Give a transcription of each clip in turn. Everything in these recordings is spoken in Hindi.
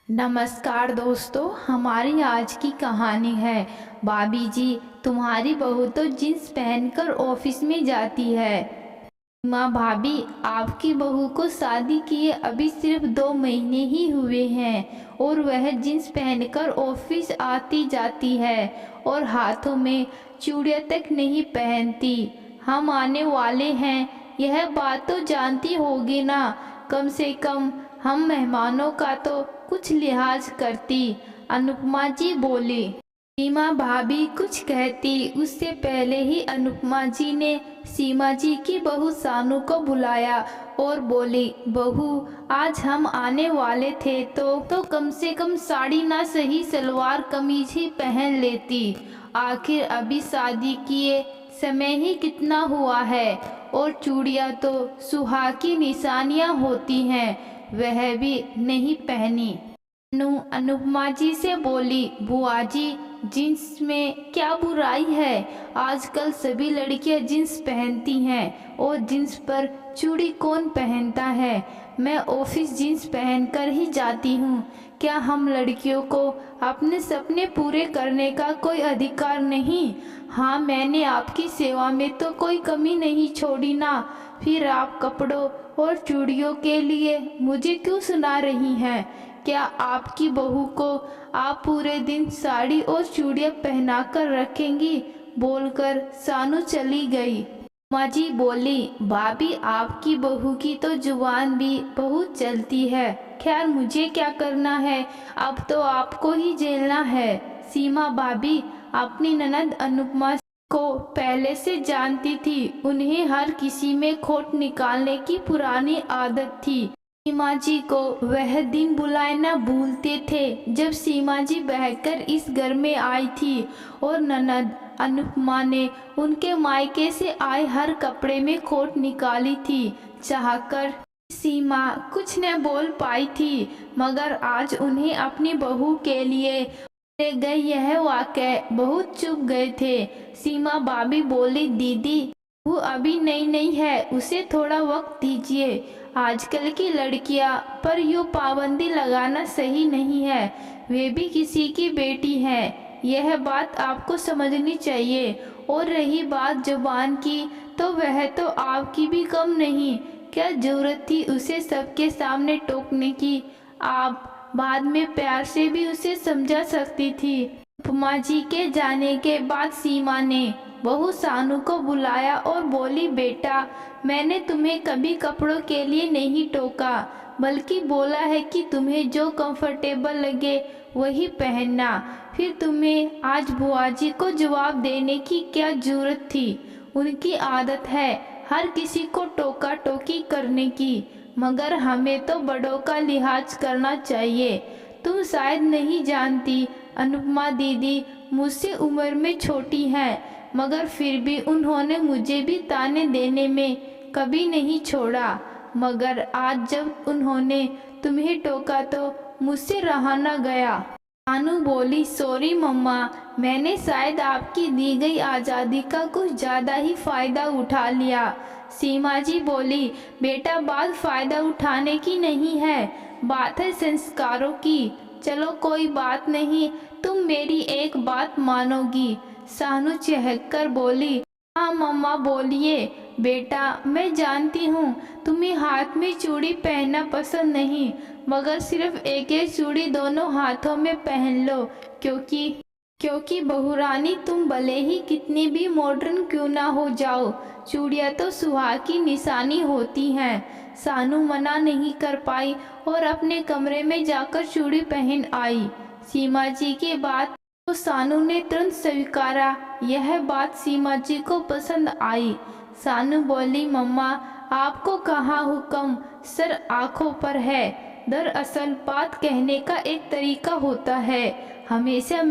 नमस्कार दोस्तों, हमारी आज की कहानी है भाभी जी, तुम्हारी बहू तो जींस पहनकर ऑफिस में जाती है। माँ भाभी, आपकी बहू को शादी किए अभी सिर्फ 2 महीने ही हुए हैं और वह जींस पहनकर ऑफिस आती जाती है और हाथों में चूड़ियाँ तक नहीं पहनती। हम आने वाले हैं, यह बात तो जानती होगी ना। कम से कम हम मेहमानों का तो कुछ लिहाज करती। अनुपमा जी बोली। सीमा भाभी कुछ कहती उससे पहले ही अनुपमा जी ने सीमा जी की बहू सानू को बुलाया और बोली, बहू आज हम आने वाले थे तो कम से कम साड़ी ना सही सलवार कमीज ही पहन लेती। आखिर अभी शादी किए समय ही कितना हुआ है और चूड़ियाँ तो सुहाग की निशानियाँ होती हैं, वह भी नहीं पहनी। अनुपमा जी से बोली, बुआ जी जींस में क्या बुराई है, आजकल सभी लड़कियां जींस पहनती हैं और जींस पर चूड़ी कौन पहनता है। मैं ऑफिस जींस पहनकर ही जाती हूँ। क्या हम लड़कियों को अपने सपने पूरे करने का कोई अधिकार नहीं? हाँ, मैंने आपकी सेवा में तो कोई कमी नहीं छोड़ी ना। फिर आप कपड़ों और चूड़ियों के लिए मुझे क्यों सुना रही हैं? क्या आपकी बहू को आप पूरे दिन साड़ी और चूड़ियाँ पहना कर रखेंगी? बोलकर सानू चली गई। माँ जी बोली, भाभी आपकी बहू की तो जुबान भी बहुत चलती है। खैर मुझे क्या करना है, अब तो आपको ही झेलना है। सीमा भाभी अपनी ननद अनुपमा को पहले से जानती थी। उन्हें हर किसी में खोट निकालने की पुरानी आदत थी। सीमा जी को वह दिन बुलाए न भूलते थे जब सीमा जी बहकर इस घर में आई थी और ननद अनुपमा ने उनके मायके से आए हर कपड़े में खोट निकाली थी। चाहकर सीमा कुछ न बोल पाई थी, मगर आज उन्हें अपनी बहू के लिए ले गए यह वाकया बहुत चुभ गए थे। सीमा भाभी बोली, दीदी वो अभी नई नई है, उसे थोड़ा वक्त दीजिए। आजकल की लड़कियां पर यूँ पाबंदी लगाना सही नहीं है, वे भी किसी की बेटी हैं, यह बात आपको समझनी चाहिए। और रही बात जुबान की, तो वह तो आपकी भी कम नहीं। क्या जरूरत थी उसे सबके सामने टोकने की? आप बाद में प्यार से भी उसे समझा सकती थी। उपमा जी के जाने के बाद सीमा ने बहू सानू को बुलाया और बोली, बेटा मैंने तुम्हें कभी कपड़ों के लिए नहीं टोका, बल्कि बोला है कि तुम्हें जो कंफर्टेबल लगे वही पहनना। फिर तुम्हें आज बुआ जी को जवाब देने की क्या जरूरत थी? उनकी आदत है हर किसी को टोका टोकी करने की, मगर हमें तो बड़ों का लिहाज करना चाहिए। तुम शायद नहीं जानती, अनुपमा दीदी मुझसे उम्र में छोटी हैं, मगर फिर भी उन्होंने मुझे भी ताने देने में कभी नहीं छोड़ा। मगर आज जब उन्होंने तुम्हें टोका तो मुझसे रहा न गया। अनु बोली, सॉरी मम्मा, मैंने शायद आपकी दी गई आज़ादी का कुछ ज़्यादा ही फ़ायदा उठा लिया। सीमा जी बोली, बेटा बात फ़ायदा उठाने की नहीं है, बात है संस्कारों की। चलो कोई बात नहीं, तुम मेरी एक बात मानोगी? सानू चहककर बोली, हाँ मम्मा बोलिए। बेटा मैं जानती हूँ तुम्हें हाथ में चूड़ी पहनना पसंद नहीं, मगर सिर्फ एक एक चूड़ी दोनों हाथों में पहन लो, क्योंकि बहुरानी तुम भले ही कितनी भी मॉडर्न क्यों ना हो जाओ, चूड़ियाँ तो सुहाग की निशानी होती हैं। सानू मना नहीं कर पाई और अपने कमरे में जाकर चूड़ी पहन आई। सीमा जी की बात तो सानू ने तुरंत स्वीकारा। यह बात सीमा जी को पसंद आई। सानू बोली, मम्मा आपको कहाँ हुक्म, सर आँखों पर है। दरअसल बात कहने का एक तरीका होता है। हमेशा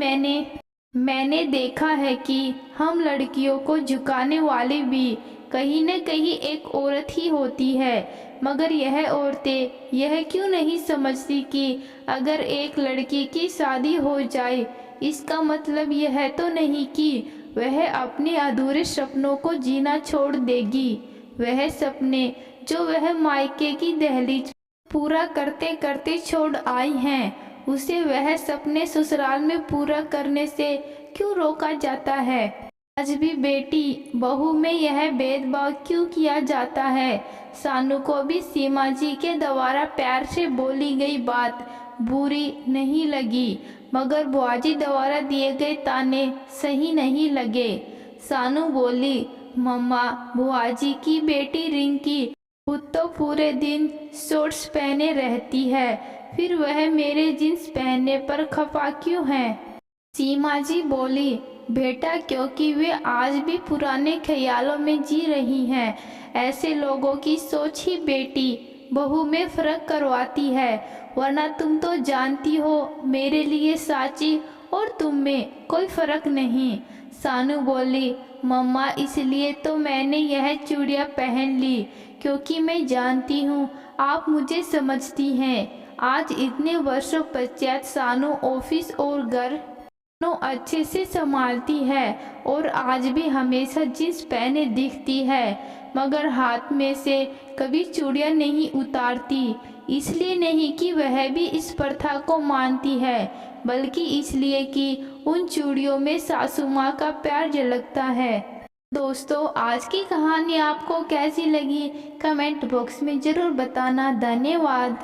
मैंने देखा है कि हम लड़कियों को झुकाने वाली भी कहीं न कहीं एक औरत ही होती है, मगर यह औरतें यह क्यों नहीं समझती कि अगर एक लड़की की शादी हो जाए, इसका मतलब यह तो नहीं कि वह अपने अधूरे सपनों को जीना छोड़ देगी। वह सपने जो वह मायके की दहलीज पूरा करते करते छोड़ आई हैं, उसे वह सपने ससुराल में पूरा करने से क्यों रोका जाता है? आज भी बेटी बहू में यह भेदभाव क्यों किया जाता है? सानू को भी सीमा जी के द्वारा प्यार से बोली गई बात बुरी नहीं लगी, मगर बुआजी द्वारा दिए गए ताने सही नहीं लगे। सानू बोली, मम्मा, बुआजी की बेटी रिंकी खुद तो पूरे दिन शॉर्ट्स पहने रहती है, फिर वह मेरे जींस पहनने पर खफा क्यों है? सीमा जी बोली, बेटा क्योंकि वे आज भी पुराने ख्यालों में जी रही हैं। ऐसे लोगों की सोच ही बेटी बहू में फर्क करवाती है, वरना तुम तो जानती हो मेरे लिए साची और तुम में कोई फर्क नहीं। सानू बोली, मम्मा इसलिए तो मैंने यह चूड़ियाँ पहन ली क्योंकि मैं जानती हूँ आप मुझे समझती हैं। आज इतने वर्षों पश्चात सानू ऑफिस और घर दोनों अच्छे से संभालती है और आज भी हमेशा जींस पहने दिखती है, मगर हाथ में से कभी चूड़ियाँ नहीं उतारती। इसलिए नहीं कि वह भी इस प्रथा को मानती है, बल्कि इसलिए कि उन चूड़ियों में सासू माँ का प्यार झलकता है। दोस्तों, आज की कहानी आपको कैसी लगी कमेंट बॉक्स में ज़रूर बताना। धन्यवाद।